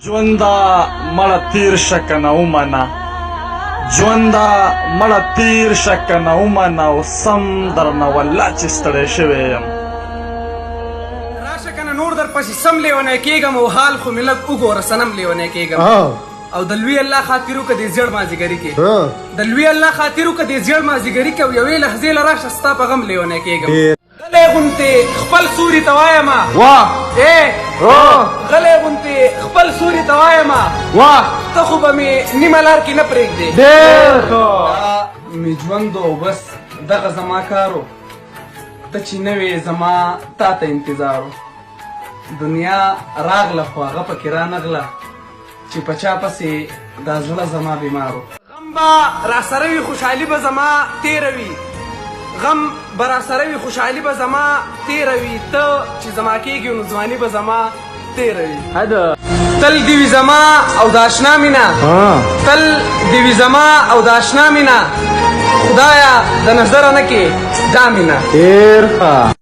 ژونده مړه تیر شه کنه ومنه ژونده مړه تیر شه کنه ومنه او سم درنه والله چې ستړی شوی یم راشه کنه نور در پسې سم لیونی کېږم او حال خو مې لږ وګوره صنم لیونی کېږم او د لوی الله خاطر وکړه دې زیړ مازدیګري کې د لوی الله خاطر وکړه دې زیړ مازدیګري کې او یوې لحظې له راشه ستا په غم لیونی کېږم غلی غوندې خپل سوري ته وایم غلی غوندې خپل سوري ته وایم ته خو به مې نیمه لار کې نه پرېږدې مې ژوند او بس دغه زما کارو ته چې نه وې زما تا ته انتظارو دنیا راغله خو هغه پکې رانغله چې په چا پسې دا زړه زما بیمارو غم به راسره وي خوشحالي به زما تېره وي غم به راسره وي خوشحالي به زما تېره وي ته چې زما کېږي نو ځواني به زما تېره وي تل دې وي زما او د اشنا مینه تل دې وي زما او د اشنا مینه خدایا د نظره نه کې دا مینه